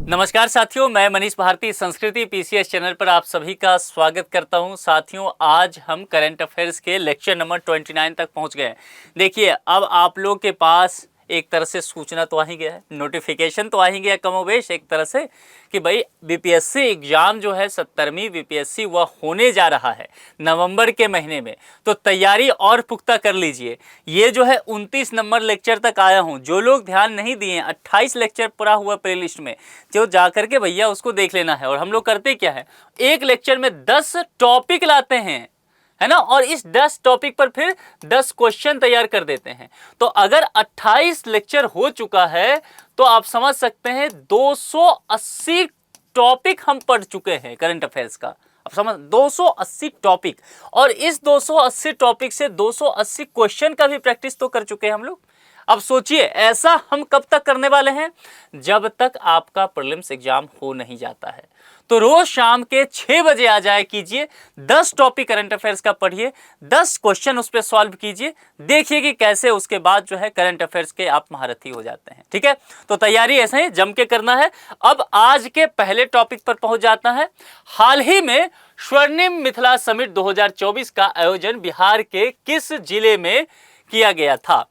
नमस्कार साथियों, मैं मनीष भारती संस्कृति पीसीएस चैनल पर आप सभी का स्वागत करता हूं। साथियों, आज हम करंट अफेयर्स के लेक्चर नंबर 29 तक पहुंच गए हैं। देखिए, अब आप लोग के पास एक तरह से सूचना तो आ ही गया है, नोटिफिकेशन तो आ ही गया कमोबेश एक तरह से कि भाई बीपीएससी एग्जाम जो है 70वीं बीपीएससी वह होने जा रहा है नवंबर के महीने में। तो तैयारी और पुख्ता कर लीजिए। ये जो है 29 नंबर लेक्चर तक आया हूँ। जो लोग ध्यान नहीं दिए, 28 लेक्चर पड़ा हुआ प्ले लिस्ट में, जो जा करके भैया उसको देख लेना है। और हम लोग करते क्या है, एक लेक्चर में 10 टॉपिक लाते हैं, है ना, और इस 10 टॉपिक पर फिर 10 क्वेश्चन तैयार कर देते हैं। तो अगर 28 लेक्चर हो चुका है तो आप समझ सकते हैं 280 टॉपिक हम पढ़ चुके हैं करंट अफेयर्स का। अब समझ, 280 टॉपिक, और इस 280 टॉपिक से 280 क्वेश्चन का भी प्रैक्टिस तो कर चुके हैं हम लोग। अब सोचिए, ऐसा हम कब तक करने वाले हैं? जब तक आपका प्रीलिम्स एग्जाम हो नहीं जाता है। तो रोज शाम के 6 बजे आ जाए कीजिए, 10 टॉपिक करंट अफेयर्स का पढ़िए, 10 क्वेश्चन उस पर सॉल्व कीजिए, देखिए कि कैसे उसके बाद जो है करंट अफेयर्स के आप महारथी हो जाते हैं। ठीक है, तो तैयारी ऐसे ही जम के करना है। अब आज के पहले टॉपिक पर पहुंच जाता है। हाल ही में स्वर्णिम मिथिला समिट 2024 का आयोजन बिहार के किस जिले में किया गया था?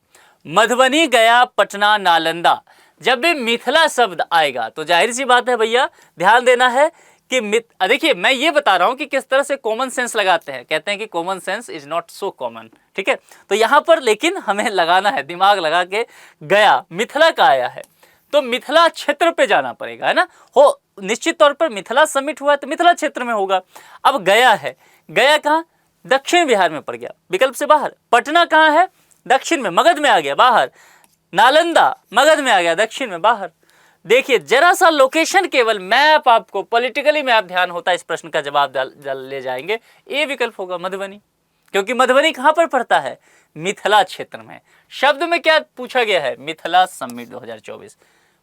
मधुबनी, गया, पटना, नालंदा। जब भी मिथिला शब्द आएगा तो जाहिर सी बात है भैया, ध्यान देना है कि देखिए, मैं ये बता रहा हूं कि किस तरह से कॉमन सेंस लगाते हैं। कहते हैं कि common sense is not so common. ठीक है, तो यहां पर लेकिन हमें लगाना है, दिमाग लगा के। गया मिथिला का आया है तो मिथिला क्षेत्र पे जाना पड़ेगा, है ना। हो निश्चित तौर पर मिथिला समिट हुआ है तो मिथिला क्षेत्र में होगा। अब गया है, गया कहां? दक्षिण बिहार में पड़ गया, विकल्प से बाहर। पटना कहां है? दक्षिण में, मगध में आ गया, बाहर। नालंदा मगध में आ गया, दक्षिण में, बाहर। देखिए, जरा सा लोकेशन, केवल मैप, आपको पॉलिटिकली मैप ध्यान होता है, इस प्रश्न का जवाब ले जाएंगे। ए विकल्प होगा मधुबनी, क्योंकि मधुबनी कहां पर पड़ता है? मिथिला क्षेत्र में। शब्द में क्या पूछा गया है? मिथिला समिट 2024।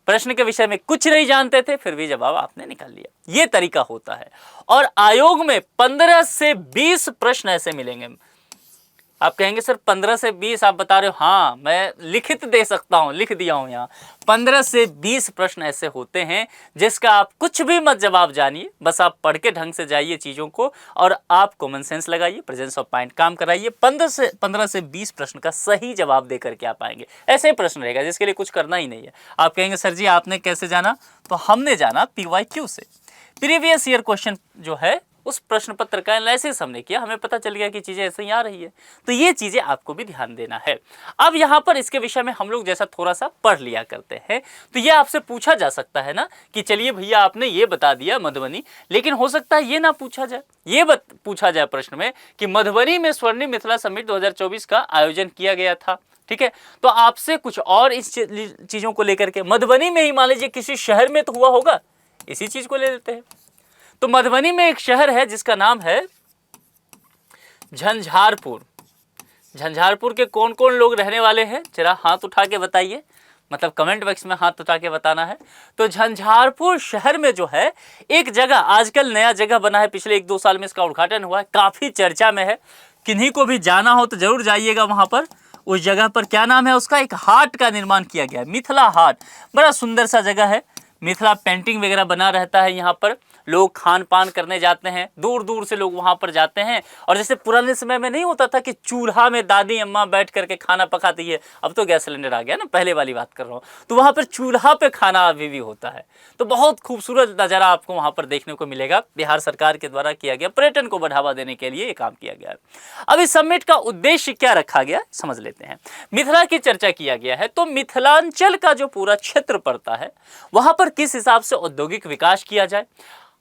प्रश्न के विषय में कुछ नहीं जानते थे, फिर भी जवाब आपने निकाल लिया। ये तरीका होता है। और आयोग में 15 से 20 प्रश्न ऐसे मिलेंगे। आप कहेंगे सर 15 से 20 आप बता रहे हो? हाँ, मैं लिखित दे सकता हूं, लिख दिया हूं यहाँ। 15 से 20 प्रश्न ऐसे होते हैं जिसका आप कुछ भी मत जवाब जानिए, बस आप पढ़ के ढंग से जाइए चीज़ों को, और आप कॉमन सेंस लगाइए, प्रेजेंस ऑफ माइंड काम कराइए। 15 से 20 प्रश्न का सही जवाब दे करके आप आएंगे। ऐसे ही प्रश्न रहेगा जिसके लिए कुछ करना ही नहीं है। आप कहेंगे सर जी आपने कैसे जाना? तो हमने जाना PYQ से, प्रीवियस ईयर क्वेश्चन जो है उस प्रश्न पत्र का एनालिसिस हमने किया, हमें पता चल गया कि चीजें ऐसे ही आ रही है। तो ये चीजें आपको भी ध्यान देना है। अब यहाँ पर इसके विषय में हम लोग जैसा थोड़ा सा पढ़ लिया करते हैं, तो ये आपसे पूछा जा सकता है ना कि चलिए भैया आपने ये बता दिया मधुबनी, लेकिन हो सकता है ये ना पूछा जाए, ये पूछा जाए प्रश्न में कि मधुबनी में स्वर्णिम मिथिला समिट 2024 का आयोजन किया गया था। ठीक है, तो आपसे कुछ और इस चीजों को लेकर के, मधुबनी में ही मान लीजिए किसी शहर में तो हुआ होगा, इसी चीज को ले लेते हैं। तो मधुबनी में एक शहर है जिसका नाम है झंझारपुर। झंझारपुर के कौन कौन लोग रहने वाले हैं? जरा हाथ उठा के बताइए, मतलब कमेंट बॉक्स में हाथ उठा के बताना है। तो झंझारपुर शहर में जो है एक जगह, आजकल नया जगह बना है, पिछले 1-2 साल में इसका उद्घाटन हुआ है, काफी चर्चा में है। किन्हीं को भी जाना हो तो जरूर जाइएगा वहां पर। उस जगह पर क्या नाम है उसका? एक हाट का निर्माण किया गया है, मिथिला हाट। बड़ा सुंदर सा जगह है, मिथिला पेंटिंग वगैरह बना रहता है यहाँ पर। लोग खान पान करने जाते हैं, दूर दूर से लोग वहाँ पर जाते हैं। और जैसे पुराने समय में नहीं होता था कि चूल्हा में दादी अम्मा बैठ करके खाना पकाती है, अब तो गैस सिलेंडर आ गया ना, पहले वाली बात कर रहा हूँ, तो वहाँ पर चूल्हा पे खाना अभी भी होता है। तो बहुत खूबसूरत नज़ारा आपको वहाँ पर देखने को मिलेगा। बिहार सरकार के द्वारा किया गया, पर्यटन को बढ़ावा देने के लिए ये काम किया गया है। अब इस समिट का उद्देश्य क्या रखा गया समझ लेते हैं। मिथिला की चर्चा किया गया है, तो मिथिलांचल का जो पूरा क्षेत्र पड़ता है वहाँ पर किस हिसाब से औद्योगिक विकास किया जाए,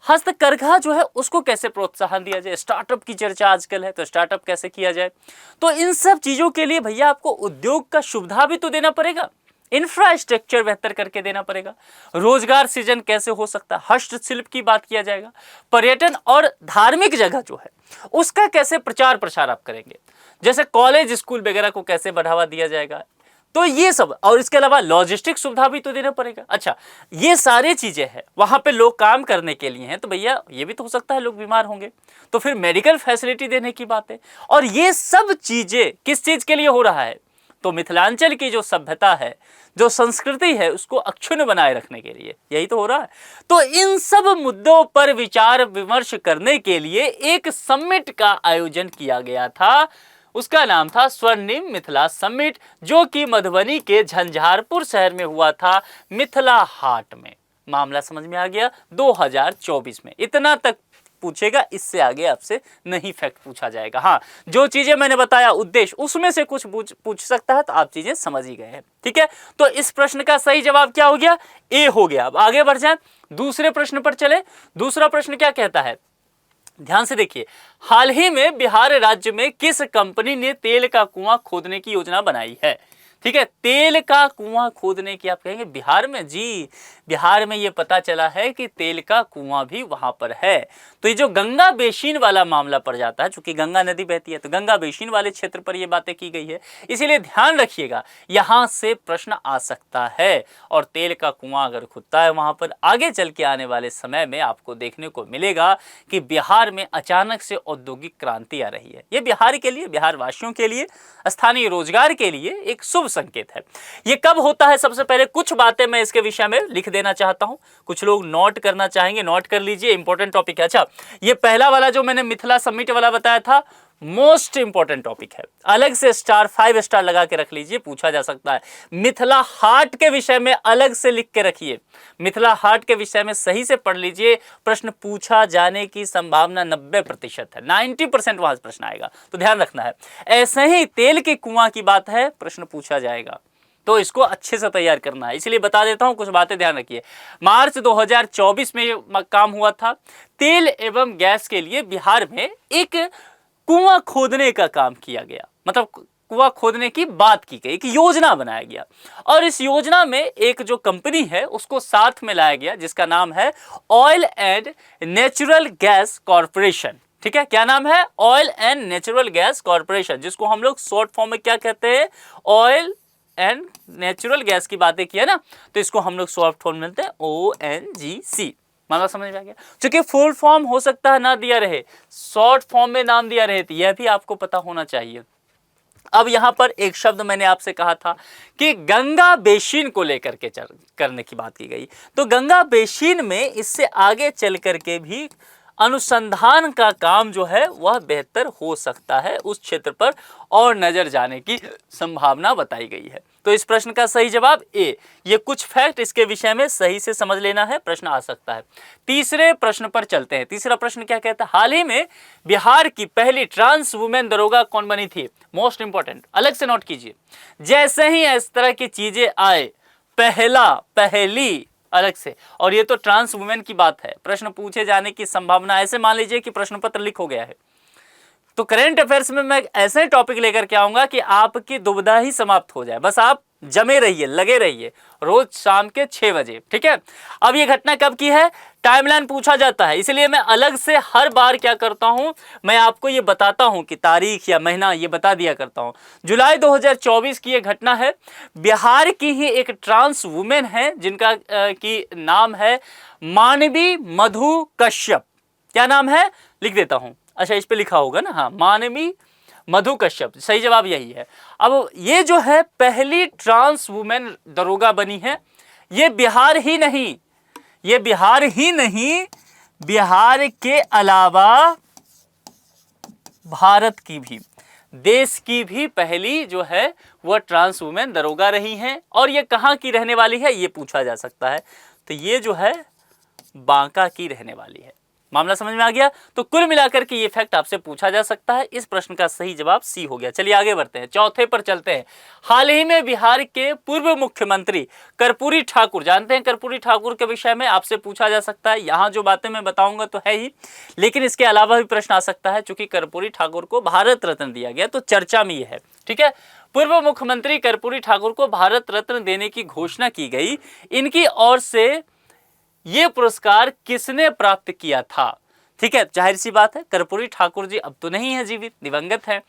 हस्तकरघा जो है उसको कैसे प्रोत्साहन दिया जाए, स्टार्टअप की चर्चा आजकल है तो स्टार्टअप कैसे किया जाए। तो इन सब चीजों के लिए भैया आपको उद्योग का सुविधा भी तो देना पड़ेगा, इंफ्रास्ट्रक्चर बेहतर करके देना पड़ेगा। रोजगार सृजन कैसे हो सकता है, हस्तशिल्प की बात किया जाएगा। पर्यटन और धार्मिक जगह जो है उसका कैसे प्रचार प्रसार आप करेंगे, जैसे कॉलेज स्कूल वगैरह को कैसे बढ़ावा दिया जाएगा। तो ये सब, और इसके अलावा लॉजिस्टिक सुविधा भी तो देना पड़ेगा। अच्छा, ये सारी चीजें हैं, वहां पे लोग काम करने के लिए हैं, तो भैया ये भी तो हो सकता है लोग बीमार होंगे, तो फिर मेडिकल फैसिलिटी देने की बात है। और ये सब चीजें किस चीज के लिए हो रहा है? तो मिथिलांचल की जो सभ्यता है, जो संस्कृति है, उसको अक्षुण्ण बनाए रखने के लिए यही तो हो रहा है। तो इन सब मुद्दों पर विचार विमर्श करने के लिए एक समिट का आयोजन किया गया था। उसका नाम था स्वर्णिम मिथिला समिट, जो कि मधुबनी के झंझारपुर शहर में हुआ था, मिथिला हाट में। मामला समझ में आ गया। 2024 में इतना तक पूछेगा, इससे आगे आपसे नहीं फैक्ट पूछा जाएगा। हाँ, जो चीजें मैंने बताया उद्देश्य, उसमें से कुछ पूछ सकता है, तो आप चीजें समझ ही गए हैं। ठीक है, तो इस प्रश्न का सही जवाब क्या हो गया? ए हो गया। अब आगे बढ़ जाए, दूसरे प्रश्न पर चले। दूसरा प्रश्न क्या कहता है, ध्यान से देखिए। हाल ही में बिहार राज्य में किस कंपनी ने तेल का कुआं खोदने की योजना बनाई है? ठीक है, तेल का कुआं खोदने की, आप कहेंगे बिहार में? जी, बिहार में ये पता चला है कि तेल का कुआं भी वहां पर है। तो ये जो गंगा बेसिन वाला मामला पड़ जाता है, चूंकि गंगा नदी बहती है, तो गंगा बेसिन वाले क्षेत्र पर ये बातें की गई है, इसीलिए ध्यान रखिएगा, यहां से प्रश्न आ सकता है। और तेल का कुआं अगर खुदता है वहां पर, आगे चल के आने वाले समय में आपको देखने को मिलेगा कि बिहार में अचानक से औद्योगिक क्रांति आ रही है। ये बिहार के लिए, बिहार वासियों के लिए, स्थानीय रोजगार के लिए एक शुभ संकेत है। ये कब होता है? सबसे पहले कुछ बातें मैं इसके विषय में लिख देना चाहता हूं, कुछ लोग नोट करना चाहेंगे, नोट कर लीजिए, इंपॉर्टेंट टॉपिक है। अच्छा, ये पहला वाला जो मैंने मिथिला समिट वाला बताया था, मोस्ट इंपॉर्टेंट टॉपिक है, अलग से स्टार 5 स्टार लगा के रख लीजिए, पूछा जा सकता है। मिथिला हाट के विषय में अलग से लिख के रखिए, मिथिला हाट के विषय में सही से पढ़ लीजिए, प्रश्न पूछा जाने की संभावना 90% है, 90% वहां से प्रश्न आएगा, तो ध्यान रखना है। ऐसे ही तेल के कुआं की बात है, प्रश्न पूछा जाएगा, तो इसको अच्छे से तैयार करना है, इसलिए बता देता हूं, कुछ बातें ध्यान रखिए। मार्च 2024 में ये काम हुआ था। तेल एवं गैस के लिए बिहार में एक कुआं खोदने का काम किया गया, मतलब कुआं खोदने की बात की गई, एक योजना बनाया गया, और इस योजना में एक जो कंपनी है उसको साथ में लाया गया, जिसका नाम है oil and natural gas corporation. ठीक है, क्या नाम है? Oil and natural gas corporation, जिसको हम लोग शॉर्ट फॉर्म में क्या कहते हैं? ऑयल एंड नेचुरल गैस की बातें की है ना, तो इसको हम लोग शॉर्ट फॉर्म में कहते हैं ONGC। मतलब समझ में आ गया? क्योंकि फुल फॉर्म हो सकता है ना दिया रहे, शॉर्ट फॉर्म में नाम दिया रहे, तो यह भी आपको पता होना चाहिए। अब यहां पर एक शब्द मैंने आपसे कहा था कि गंगा बेसिन को लेकर के करने की बात की गई, तो गंगा बेसिन में इससे आगे चल करके भी अनुसंधान का काम जो है वह बेहतर हो सकता है, उस क्षेत्र पर और नजर जाने की संभावना बताई गई है। तो इस प्रश्न का सही जवाब ए। ये कुछ फैक्ट इसके विषय में सही से समझ लेना है, प्रश्न आ सकता है। तीसरे प्रश्न पर चलते हैं। तीसरा प्रश्न क्या कहता है? हाल ही में बिहार की पहली ट्रांस वुमेन दरोगा कौन बनी थी? मोस्ट इंपॉर्टेंट, अलग से नोट कीजिए। जैसे ही इस तरह की चीजें आए, पहली अलग से, और ये तो ट्रांस वुमेन की बात है, प्रश्न पूछे जाने की संभावना, ऐसे मान लीजिए कि प्रश्न पत्र लीक हो गया है, तो करंट अफेयर्स में मैं ऐसे टॉपिक लेकर के आऊंगा कि आपकी दुविधा ही समाप्त हो जाए। बस आप जमे रहिए, लगे रहिए, रोज शाम के 6 बजे। ठीक है, अब ये घटना कब की है? टाइमलाइन पूछा जाता है, इसलिए मैं अलग से हर बार क्या करता हूं, मैं आपको ये बताता हूं कि तारीख या महीना ये बता दिया करता हूं। जुलाई 2024 की ये घटना है। बिहार की ही एक ट्रांस वुमेन है, जिनका की नाम है मानवी मधु कश्यप। क्या नाम है? लिख देता हूं। अच्छा, इस पे लिखा होगा ना, हाँ, मानवी मधु कश्यप, सही जवाब यही है। अब ये जो है पहली ट्रांस वुमेन दरोगा बनी है। ये बिहार ही नहीं, ये बिहार ही नहीं, बिहार के अलावा भारत की भी, देश की भी पहली जो है वह ट्रांस वुमेन दरोगा रही हैं। और ये कहाँ की रहने वाली है, ये पूछा जा सकता है। तो ये जो है बांका की रहने वाली है। मामला समझ में आ गया? तो कुल मिलाकर के ये फैक्ट आपसे पूछा जा सकता है। इस प्रश्न का सही जवाब सी हो गया। चलिए आगे बढ़ते हैं, चौथे पर चलते हैं। हाल ही में बिहार के पूर्व मुख्यमंत्री कर्पूरी ठाकुर, जानते हैं कर्पूरी ठाकुर के विषय में आपसे पूछा जा सकता है। यहाँ जो बातें मैं बताऊंगा तो है ही, लेकिन इसके अलावा भी प्रश्न आ सकता है, चूंकि कर्पूरी ठाकुर को भारत रत्न दिया गया, तो चर्चा में ये है। ठीक है, पूर्व मुख्यमंत्री कर्पूरी ठाकुर को भारत रत्न देने की घोषणा की गई। इनकी ओर से ये पुरस्कार किसने प्राप्त किया था? ठीक है, जाहिर सी बात है, कर्पूरी ठाकुर जी अब तो नहीं है जीवित, दिवंगत हैं,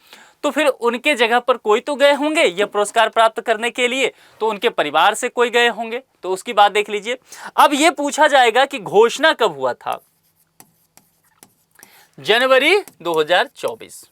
तो फिर उनके जगह पर कोई तो गए होंगे ये पुरस्कार प्राप्त करने के लिए, तो उनके परिवार से कोई गए होंगे, तो उसकी बात देख लीजिए। अब ये पूछा जाएगा कि घोषणा कब हुआ था? जनवरी 2024।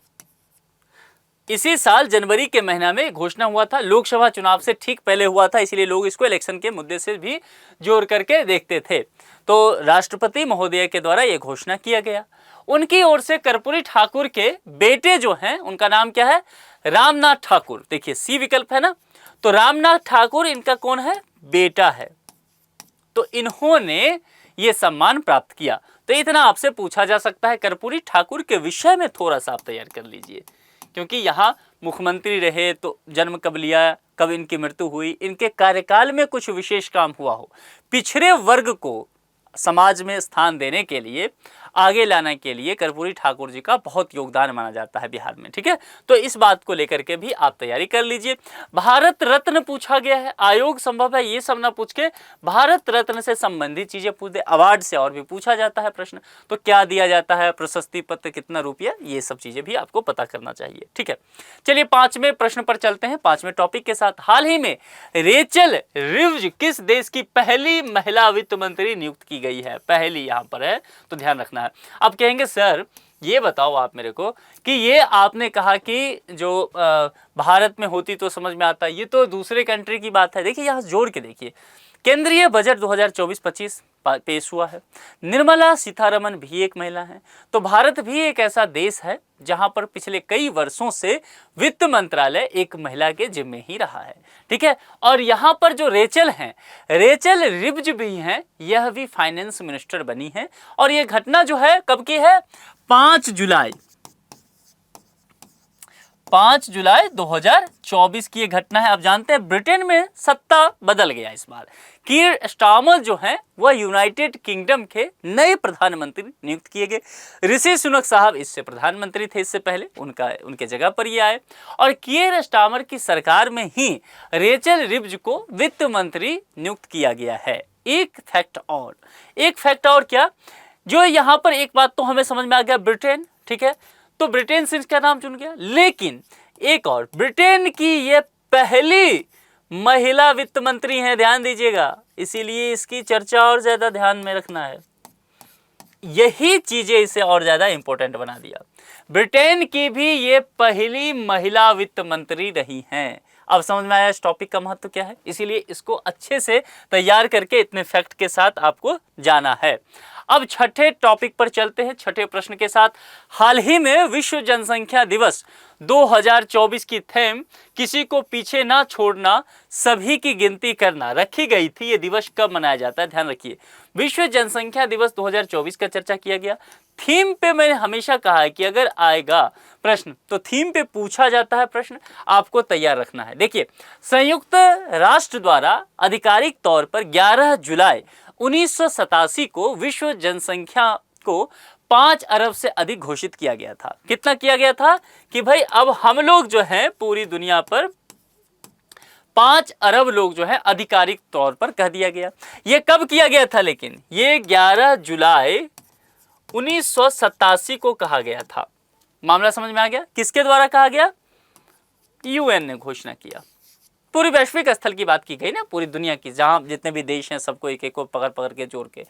इसी साल जनवरी के महीना में घोषणा हुआ था, लोकसभा चुनाव से ठीक पहले हुआ था, इसलिए लोग इसको इलेक्शन के मुद्दे से भी जोड़ करके देखते थे। तो राष्ट्रपति महोदय के द्वारा ये घोषणा किया गया। उनकी ओर से कर्पूरी ठाकुर के बेटे जो हैं, उनका नाम क्या है? रामनाथ ठाकुर। देखिए सी विकल्प है ना, तो रामनाथ ठाकुर इनका कौन है? बेटा है। तो इन्होंने ये सम्मान प्राप्त किया। तो इतना आपसे पूछा जा सकता है। कर्पूरी ठाकुर के विषय में थोड़ा सा आप तैयार कर लीजिए, क्योंकि यहाँ मुख्यमंत्री रहे, तो जन्म कब लिया, कब इनकी मृत्यु हुई, इनके कार्यकाल में कुछ विशेष काम हुआ हो, पिछड़े वर्ग को समाज में स्थान देने के लिए, आगे लाने के लिए कर्पूरी ठाकुर जी का बहुत योगदान माना जाता है बिहार में। ठीक है, तो इस बात को लेकर के भी आप तैयारी कर लीजिए। भारत रत्न पूछा गया है, आयोग संभव है ये सब ना पूछ के भारत रत्न से संबंधित चीजें पूछ दे। अवार्ड से और भी पूछा जाता है प्रश्न, तो क्या दिया जाता है, प्रशस्ति पत्र, कितना रुपया, ये सब चीजें भी आपको पता करना चाहिए। ठीक है, चलिए 5वें प्रश्न पर चलते हैं, 5वें टॉपिक के साथ। हाल ही में रेचल रिव्ज किस देश की पहली महिला वित्त मंत्री नियुक्त की गई है? पहली यहाँ पर है, तो ध्यान रखना है। अब कहेंगे सर ये बताओ आप मेरे को कि ये आपने कहा कि जो भारत में होती तो समझ में आता, ये तो दूसरे कंट्री की बात है। देखिए यहाँ जोड़ के देखिए, केंद्रीय बजट 2024-25 पेश हुआ है, निर्मला सीतारमण भी एक महिला है, तो भारत भी एक ऐसा देश है जहां पर पिछले कई वर्षों से वित्त मंत्रालय एक महिला के जिम्मे ही रहा है। ठीक है, और यहां पर जो रेचल हैं, रेचल रिव्ज भी हैं, यह भी फाइनेंस मिनिस्टर बनी है। और यह घटना जो है कब की है? 5 जुलाई 2024 की ये घटना है। आप जानते हैं ब्रिटेन में सत्ता बदल गया इस बार। कीर स्टारमर जो हैं वह यूनाइटेड किंगडम के नए प्रधानमंत्री नियुक्त किए गए। ऋषि सुनक साहब इससे प्रधानमंत्री थे, इससे पहले उनके जगह पर ये आए। और कीर स्टारमर की सरकार में ही रेचल रिव्ज को वित्त मंत्री नियुक्त किया गया है। एक फैक्ट और क्या, जो यहाँ पर एक बात तो हमें समझ में आ गया, ब्रिटेन। ठीक है, तो ब्रिटेन से इसका नाम चुन गया, लेकिन एक और, ब्रिटेन की ये पहली महिला वित्त मंत्री हैं, ध्यान दीजिएगा, इसीलिए इसकी चर्चा और ज्यादा ध्यान में रखना है। यही चीजें इसे और ज्यादा इंपॉर्टेंट बना दिया। ब्रिटेन की भी ये पहली महिला वित्त मंत्री रही हैं। अब समझ में आया इस टॉपिक का महत्व क्या है, इसीलिए इसको अच्छे से तैयार करके इतने फैक्ट के साथ आपको जाना है। अब छठे टॉपिक पर चलते हैं, छठे प्रश्न के साथ। हाल ही में विश्व जनसंख्या दिवस 2024 की थीम किसी को पीछे ना छोड़ना, सभी की गिनती करना रखी गई थी। ये दिवस कब मनाया जाता है, ध्यान रखिए। विश्व जनसंख्या दिवस 2024 का चर्चा किया गया। थीम पे मैंने हमेशा कहा है कि अगर आएगा प्रश्न तो थीम पे पूछा जाता है प्रश्न, आपको तैयार रखना है। देखिए, संयुक्त राष्ट्र द्वारा आधिकारिक तौर पर 11 जुलाई 1987 को विश्व जनसंख्या को 5 अरब से अधिक घोषित किया गया था। कितना किया गया था कि भाई अब हम लोग जो हैं पूरी दुनिया पर 5 अरब लोग जो है आधिकारिक तौर पर कह दिया गया। ये कब किया गया था, लेकिन ये 11 जुलाई 1987 को कहा गया था। मामला समझ में आ गया? किसके द्वारा कहा गया? यूएन ने घोषणा किया। पूरी वैश्विक स्थल की बात की गई ना, पूरी दुनिया की, जहां जितने भी देश हैं सबको एक एक को पकड़ के जोड़ के।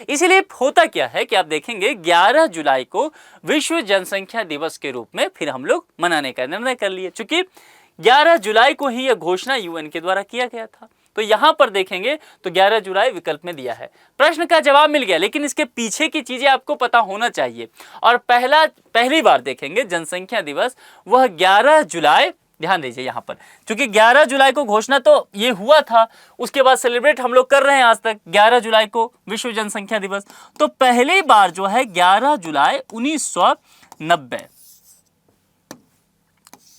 इसलिए होता क्या है कि आप देखेंगे 11 जुलाई को विश्व जनसंख्या दिवस के रूप में फिर हम लोग मनाने का निर्णय कर लिए, चूंकि 11 जुलाई को ही यह घोषणा यूएन के द्वारा किया गया था। तो यहां पर देखेंगे तो 11 जुलाई विकल्प में दिया है। प्रश्न का जवाब मिल गया, लेकिन इसके पीछे की चीजें आपको पता होना चाहिए। और पहली बार देखेंगे जनसंख्या दिवस वह 11 जुलाई, ध्यान दीजिए यहां पर, क्योंकि 11 जुलाई को घोषणा तो ये हुआ था, उसके बाद सेलिब्रेट हम लोग कर रहे हैं आज तक 11 जुलाई को विश्व जनसंख्या दिवस। तो पहली बार जो है 11 जुलाई 1990,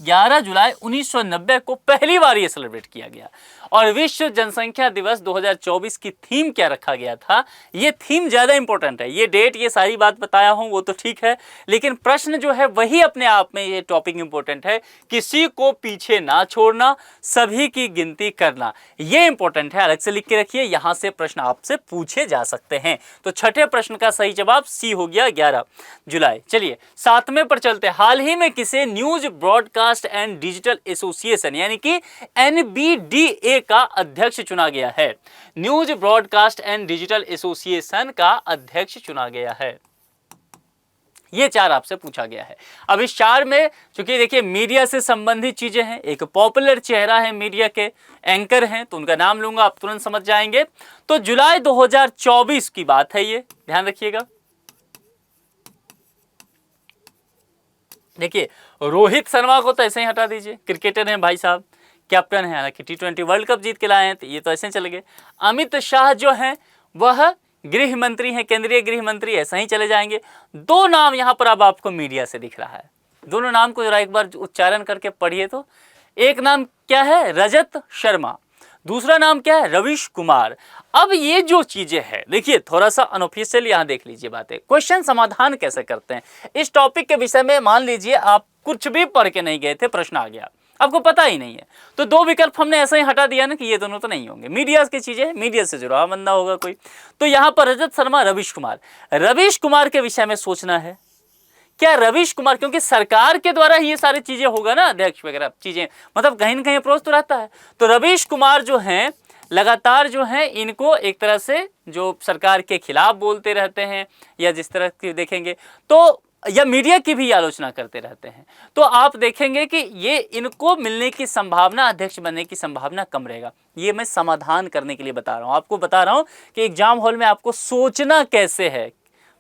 11 जुलाई 1990 को पहली बार ये सेलिब्रेट किया गया। और विश्व जनसंख्या दिवस 2024 की थीम क्या रखा गया था, ये थीम ज़्यादा इंपॉर्टेंट है। ये डेट, ये सारी बात बताया हूँ वो तो ठीक है, लेकिन प्रश्न जो है वही अपने आप में ये टॉपिक इंपॉर्टेंट है। किसी को पीछे ना छोड़ना, सभी की गिनती करना, ये इंपॉर्टेंट है। अलग से लिख के रखिए, यहाँ से प्रश्न आपसे पूछे जा सकते हैं। तो छठे प्रश्न का सही जवाब सी हो गया, 11 जुलाई। चलिए 7वें पर चलते हैं। हाल ही में किसे news broadcast and digital association यानी कि NBDA का अध्यक्ष चुना गया है? News broadcast and digital association का अध्यक्ष चुना गया है। ये 4 आपसे पूछा गया है। अब इस 4 में चूंकि देखिए मीडिया से संबंधित चीजें हैं, एक पॉपुलर चेहरा है, मीडिया के एंकर हैं, तो उनका नाम लूंगा, आप तुरंत समझ जाएंगे। तो जुलाई 2024 की बात है, ये ध्यान रखिएगा। देखिए रोहित शर्मा को तो ऐसे ही हटा दीजिए, क्रिकेटर हैं भाई साहब, कैप्टन है, हालांकि T20 वर्ल्ड कप जीत के लाए हैं, तो ये तो ऐसे चले गए। अमित शाह जो हैं वह गृह मंत्री हैं, केंद्रीय गृह मंत्री, ऐसा ही चले जाएंगे। 2 नाम यहाँ पर अब आपको मीडिया से दिख रहा है, दोनों नाम को जरा एक बार उच्चारण करके पढ़िए। तो एक नाम क्या है, रजत शर्मा, दूसरा नाम क्या है, रवीश कुमार। अब ये जो चीजें हैं, देखिए थोड़ा सा अनऑफिशियल यहाँ देख लीजिए बातें, क्वेश्चन समाधान कैसे करते हैं इस टॉपिक के विषय में। मान लीजिए आप कुछ भी पढ़ के नहीं गए थे, प्रश्न आ गया, आपको पता ही नहीं है, तो 2 विकल्प हमने ऐसे ही हटा दिया ना कि ये दोनों तो नहीं होंगे, मीडिया की चीजें, मीडिया से जुड़ा बंदा होगा कोई। तो यहाँ पर रजत शर्मा, रवीश कुमार, रवीश कुमार के विषय में सोचना है। क्या रवीश कुमार, क्योंकि सरकार के द्वारा ही ये सारी चीजें होगा ना, अध्यक्ष वगैरह चीजें, मतलब कहीं ना कहीं अप्रोच तो रहता है। तो रवीश कुमार जो हैं लगातार जो हैं इनको एक तरह से जो सरकार के खिलाफ बोलते रहते हैं, या जिस तरह की देखेंगे तो, या मीडिया की भी आलोचना करते रहते हैं, तो आप देखेंगे कि ये इनको मिलने की संभावना, अध्यक्ष बनने की संभावना कम रहेगा। ये मैं समाधान करने के लिए बता रहा हूँ, आपको बता रहा हूँ कि एग्जाम हॉल में आपको सोचना कैसे है।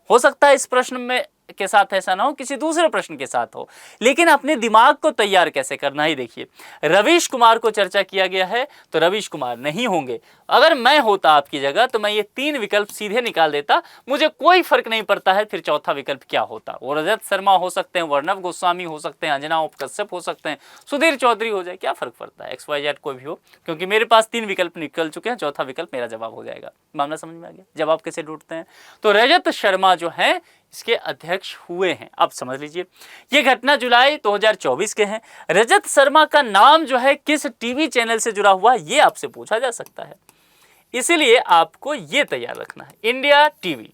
हो सकता है इस प्रश्न में के साथ ऐसा ना हो, किसी दूसरे प्रश्न के साथ हो, लेकिन अपने दिमाग को तैयार कैसे करना ही देखिए। रवीश कुमार को चर्चा किया गया है, तो रवीश कुमार नहीं होंगे। अगर मैं होता आपकी जगह तो मैं ये 3 विकल्प सीधे निकाल देता, मुझे कोई फर्क नहीं पड़ता है फिर चौथा विकल्प क्या होता। वो रजत शर्मा हो सकते हैं, वर्णव गोस्वामी हो सकते हैं, अंजना कश्यप हो सकते हैं, सुधीर चौधरी हो जाए, क्या फर्क पड़ता है, XYZ कोई भी हो, क्योंकि मेरे पास 3 विकल्प निकल चुके हैं, चौथा विकल्प मेरा जवाब हो जाएगा। मामला समझ में आ गया, जवाब कैसे ढूंढते हैं। तो रजत शर्मा जो है इसके अध्यक्ष हुए हैं। अब समझ लीजिए ये घटना जुलाई 2024 के हैं। रजत शर्मा का नाम जो है किस टीवी चैनल से जुड़ा हुआ, ये आपसे पूछा जा सकता है, इसीलिए आपको ये तैयार रखना है। इंडिया टीवी,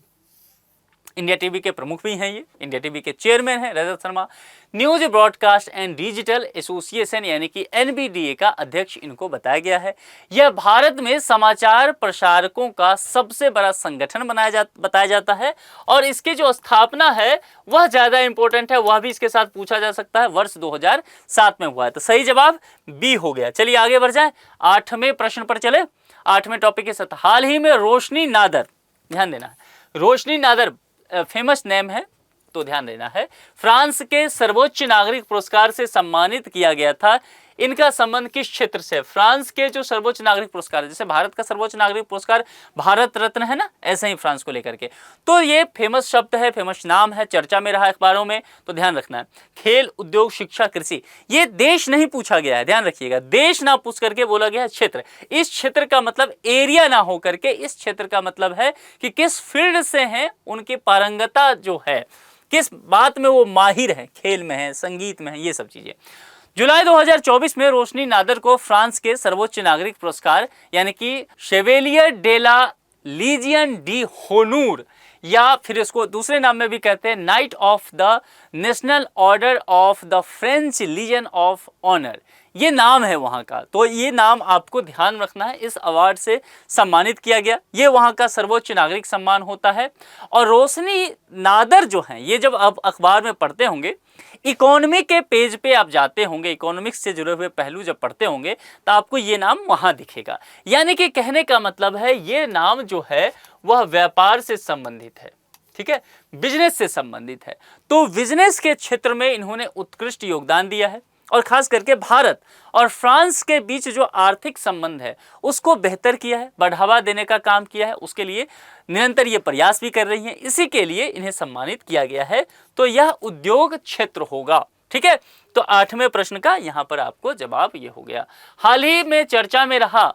इंडिया टीवी के प्रमुख भी हैं, ये इंडिया टीवी के चेयरमैन हैं Rajat Sharma. News broadcast and digital association यानी कि NBDA का अध्यक्ष इनको बताया गया है। यह भारत में समाचार प्रसारकों का सबसे बड़ा संगठन बताया जाता है, और इसकी जो स्थापना है वह ज़्यादा इंपॉर्टेंट है, वह भी इसके साथ पूछा जा सकता है, वर्ष 2007 में हुआ है। तो सही जवाब B हो गया। चलिए आगे बढ़ जाए, 8वें प्रश्न पर चले। 8वें टॉपिक के साथ, हाल ही में रोशनी नादर, ध्यान देना है, रोशनी नादर फेमस नेम है तो ध्यान देना है, फ्रांस के सर्वोच्च नागरिक पुरस्कार से सम्मानित किया गया था। इनका संबंध किस क्षेत्र से? फ्रांस के जो सर्वोच्च नागरिक पुरस्कार, जैसे भारत का सर्वोच्च नागरिक पुरस्कार भारत रत्न है ना, ऐसे ही फ्रांस को लेकर के, तो ये फेमस शब्द है, फेमस नाम है, चर्चा में रहा अखबारों में, तो ध्यान रखना है। खेल, उद्योग, शिक्षा, कृषि, ये देश नहीं पूछा गया है, ध्यान रखिएगा, देश ना पूछ करके बोला गया है क्षेत्र। इस क्षेत्र का मतलब एरिया ना हो करके, इस क्षेत्र का मतलब है कि किस फील्ड से हैं, उनकी पारंगता जो है, किस बात में वो माहिर हैं, खेल में है, संगीत में है, ये सब चीजें। जुलाई 2024 में रोशनी नादर को फ्रांस के सर्वोच्च नागरिक पुरस्कार यानी कि Chevalier de la Legion d' honneur, या फिर इसको दूसरे नाम में भी कहते हैं knight of the national order of the French legion of honour, ये नाम है वहाँ का। तो ये नाम आपको ध्यान रखना है, इस अवार्ड से सम्मानित किया गया, ये वहाँ का सर्वोच्च नागरिक सम्मान होता है। और रोशनी नादर जो हैं, ये जब आप अखबार में पढ़ते होंगे, इकोनॉमी के पेज पे आप जाते होंगे, इकोनॉमिक्स से जुड़े हुए पहलू जब पढ़ते होंगे, तो आपको ये नाम वहाँ दिखेगा। यानी कि कहने का मतलब है ये नाम जो है वह व्यापार से संबंधित है, ठीक है, बिजनेस से संबंधित है। तो बिजनेस के क्षेत्र में इन्होंने उत्कृष्ट योगदान दिया है, और खास करके भारत और फ्रांस के बीच जो आर्थिक संबंध है उसको बेहतर किया है, बढ़ावा देने का काम किया है, उसके लिए निरंतर ये प्रयास भी कर रही हैं, इसी के लिए इन्हें सम्मानित किया गया है। तो यह उद्योग क्षेत्र होगा, ठीक है। तो 8वें प्रश्न का यहाँ पर आपको जवाब ये हो गया। हाल ही में चर्चा में रहा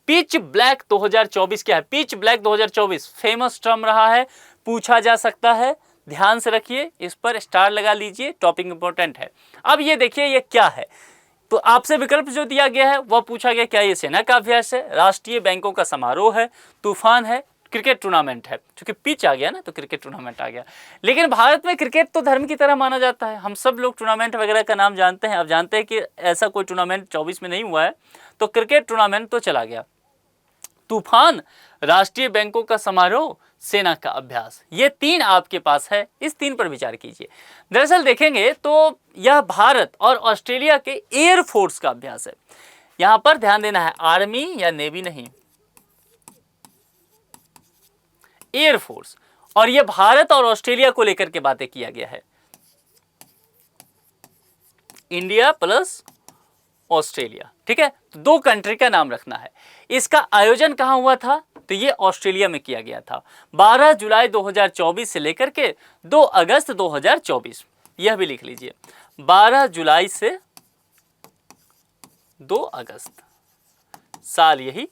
पिच ब्लैक 2024 क्या है? पिच ब्लैक 2024 फेमस टर्म रहा है, पूछा जा सकता है, ध्यान से रखिए, इस पर स्टार लगा लीजिए, टॉपिक इंपॉर्टेंट है। अब ये देखिए ये क्या है, तो आपसे विकल्प जो दिया गया है वह पूछा गया क्या ये सेना का अभ्यास है, राष्ट्रीय बैंकों का समारोह है, तूफान है, क्रिकेट टूर्नामेंट है। क्योंकि पिच आ गया ना तो क्रिकेट टूर्नामेंट आ गया, लेकिन भारत में क्रिकेट तो धर्म की तरह माना जाता है, हम सब लोग टूर्नामेंट वगैरह का नाम जानते हैं। अब जानते हैं कि ऐसा कोई टूर्नामेंट 24 में नहीं हुआ है, तो क्रिकेट टूर्नामेंट तो चला गया। तूफान, राष्ट्रीय बैंकों का समारोह, सेना का अभ्यास। ये 3 आपके पास है, इस 3 पर विचार कीजिए। दरअसल देखेंगे तो यह भारत और ऑस्ट्रेलिया के एयर फोर्स का अभ्यास है। यहां पर ध्यान देना है, आर्मी या नेवी नहीं, एयर फोर्स। और यह भारत और ऑस्ट्रेलिया को लेकर के बातें किया गया है, इंडिया प्लस ऑस्ट्रेलिया। ठीक है, तो 2 कंट्री का नाम रखना है। इसका आयोजन कहां हुआ था, तो ये ऑस्ट्रेलिया में किया गया था 12 जुलाई 2024 से लेकर के 2 अगस्त 2024। यह भी लिख लीजिए, 12 जुलाई से 2 अगस्त, साल यही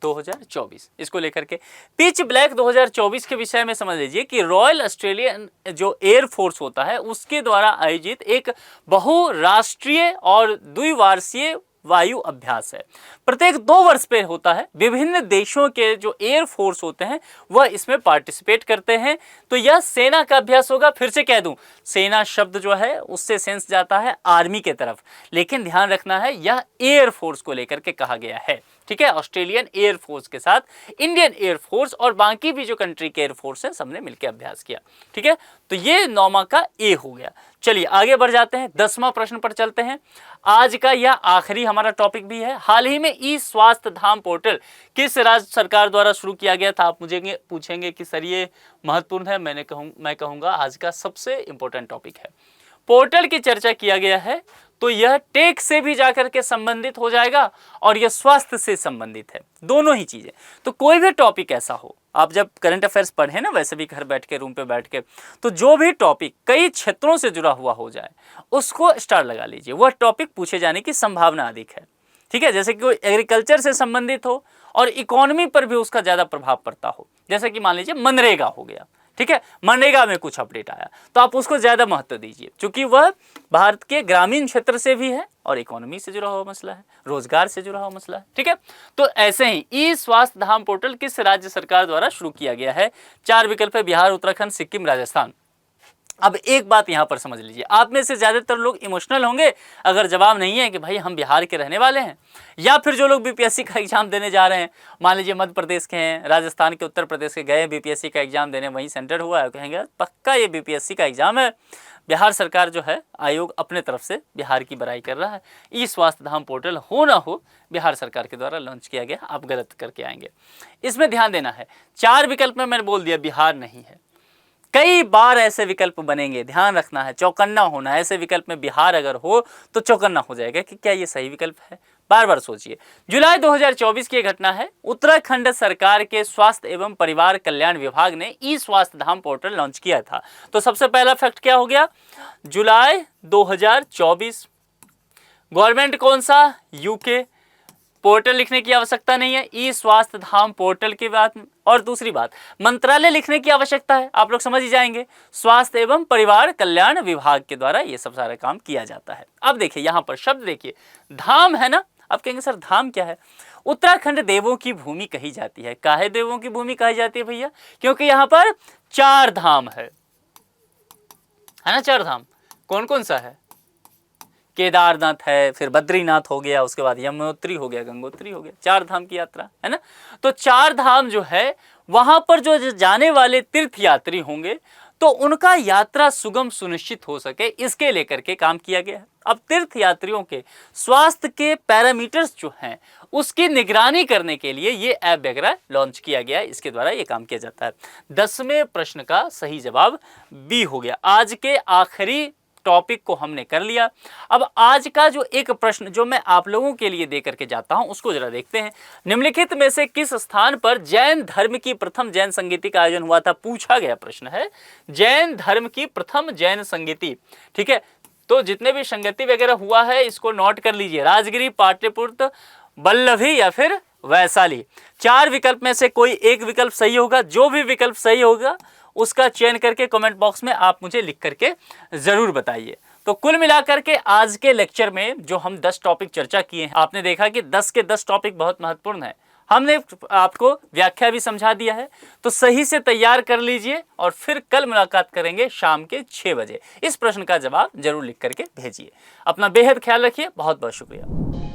2024। इसको लेकर के पिच ब्लैक 2024 के विषय में समझ लीजिए कि रॉयल ऑस्ट्रेलियन जो एयर फोर्स होता है उसके द्वारा आयोजित एक बहुराष्ट्रीय और द्विवार्षीय वायु अभ्यास है। प्रत्येक 2 वर्ष पे होता है। विभिन्न देशों के जो एयर फोर्स होते हैं वह इसमें पार्टिसिपेट करते हैं। तो यह सेना का अभ्यास होगा। फिर से कह दूं, सेना शब्द जो है उससे सेंस जाता है आर्मी के तरफ, लेकिन ध्यान रखना है यह एयर फोर्स को लेकर के कहा गया है। ठीक है, ऑस्ट्रेलियन एयर फोर्स के साथ इंडियन एयर फोर्स और बाकी भी जो कंट्री के एयर फोर्स हैं सबने मिलकर अभ्यास किया। ठीक है, तो ये 9वां का ए हो गया। चलिए आगे बढ़ जाते हैं, 10वां प्रश्न पर चलते हैं। आज का यह आखिरी हमारा टॉपिक भी है। हाल ही में ई स्वास्थ्य धाम पोर्टल किस राज्य सरकार द्वारा शुरू किया गया था? आप मुझे पूछेंगे कि सर ये महत्वपूर्ण है। मैं कहूँगा आज का सबसे इंपॉर्टेंट टॉपिक है। पोर्टल की चर्चा किया गया है तो यह टेक से भी जाकर के संबंधित हो जाएगा और यह स्वास्थ्य से संबंधित है, दोनों ही चीजें। तो कोई भी टॉपिक ऐसा हो, आप जब करंट अफेयर्स पढ़े ना, वैसे भी घर बैठ के रूम पे बैठ के, तो जो भी टॉपिक कई क्षेत्रों से जुड़ा हुआ हो जाए उसको स्टार लगा लीजिए, वह टॉपिक पूछे जाने की संभावना अधिक है। ठीक है, जैसे कि कोई एग्रीकल्चर से संबंधित हो और इकोनॉमी पर भी उसका ज्यादा प्रभाव पड़ता हो, जैसे कि मान लीजिए मनरेगा हो गया। ठीक है, मनरेगा में कुछ अपडेट आया तो आप उसको ज्यादा महत्व दीजिए, क्योंकि वह भारत के ग्रामीण क्षेत्र से भी है और इकोनॉमी से जुड़ा हुआ मसला है, रोजगार से जुड़ा हुआ मसला है। ठीक है, तो ऐसे ही ई स्वास्थ्य धाम पोर्टल किस राज्य सरकार द्वारा शुरू किया गया है? 4 विकल्प है, बिहार, उत्तराखंड, सिक्किम, राजस्थान। अब एक बात यहां पर समझ लीजिए, आप में से ज्यादातर लोग इमोशनल होंगे अगर जवाब नहीं है कि भाई हम बिहार के रहने वाले हैं, या फिर जो लोग बीपीएससी का एग्जाम देने जा रहे हैं, मान लीजिए मध्य प्रदेश के हैं, राजस्थान के, उत्तर प्रदेश के, गए बीपीएससी का एग्जाम देने, वहीं सेंटर हुआ है, कहेंगे पक्का ये बीपीएससी का एग्जाम है, बिहार सरकार जो है आयोग अपने तरफ से बिहार की बड़ाई कर रहा है। ई स्वास्थ्य धाम पोर्टल हो ना हो बिहार सरकार के द्वारा लॉन्च किया गया, आप गलत करके आएंगे। इसमें ध्यान देना है, 4 विकल्प में मैंने बोल दिया बिहार नहीं है, कई बार ऐसे विकल्प बनेंगे, ध्यान रखना है, चौकन्ना होना है। ऐसे विकल्प में बिहार अगर हो तो चौकन्ना हो जाएगा कि क्या ये सही विकल्प है, बार बार सोचिए। जुलाई 2024 की घटना है, उत्तराखंड सरकार के स्वास्थ्य एवं परिवार कल्याण विभाग ने ई स्वास्थ्य धाम पोर्टल लॉन्च किया था। तो सबसे पहला फैक्ट क्या हो गया, जुलाई 2024। गवर्नमेंट कौन सा? यूके। पोर्टल लिखने की आवश्यकता नहीं है, ई स्वास्थ्य धाम पोर्टल की बात। और दूसरी बात, मंत्रालय लिखने की आवश्यकता है, आप लोग समझ ही जाएंगे, स्वास्थ्य एवं परिवार कल्याण विभाग के द्वारा ये सब सारा काम किया जाता है। अब देखिए यहां पर शब्द देखिए, धाम है ना। आप कहेंगे सर धाम क्या है? उत्तराखंड देवों की भूमि कही जाती है। काहे देवों की भूमि कही जाती है भैया? क्योंकि यहाँ पर 4 धाम है ना, 4 धाम। कौन कौन सा है? केदारनाथ है, फिर बद्रीनाथ हो गया, उसके बाद यमुनोत्री हो गया, गंगोत्री हो गया, 4 धाम की यात्रा है ना। तो 4 धाम जो है वहां पर जो जाने वाले तीर्थ यात्री होंगे तो उनका यात्रा सुगम सुनिश्चित हो सके, इसके लेकर के काम किया गया है। अब तीर्थ यात्रियों के स्वास्थ्य के पैरामीटर्स जो हैं उसकी निगरानी करने के लिए ये ऐप वगैरह लॉन्च किया गया है, इसके द्वारा ये काम किया जाता है। 10वें प्रश्न का सही जवाब बी हो गया। आज के आखिरी टॉपिक को हमने कर लिया। अब आज का जो एक प्रश्न जो मैं आप लोगों के लिए दे करके जाता हूं उसको जरा देखते हैं। निम्नलिखित में से किस स्थान पर जैन धर्म की प्रथम जैन संगीति का आयोजन हुआ था? पूछा गया प्रश्न है, जैन धर्म की प्रथम जैन संगीति। ठीक है, तो जितने भी संगीति वगैरह हुआ है इसको नोट कर लीजिए, राजगिरी, पाटलिपुत्र, वल्लभी या फिर वैशाली। 4 विकल्प में से कोई एक विकल्प सही होगा। जो भी विकल्प सही होगा उसका चयन करके कमेंट बॉक्स में आप मुझे लिख करके जरूर बताइए। तो कुल मिलाकर के आज के लेक्चर में जो हम 10 टॉपिक चर्चा किए हैं, आपने देखा कि 10 के 10 टॉपिक बहुत महत्वपूर्ण है। हमने आपको व्याख्या भी समझा दिया है, तो सही से तैयार कर लीजिए और फिर कल मुलाकात करेंगे शाम के 6 बजे। इस प्रश्न का जवाब जरूर लिख करके भेजिए। अपना बेहद ख्याल रखिए, बहुत बहुत शुक्रिया।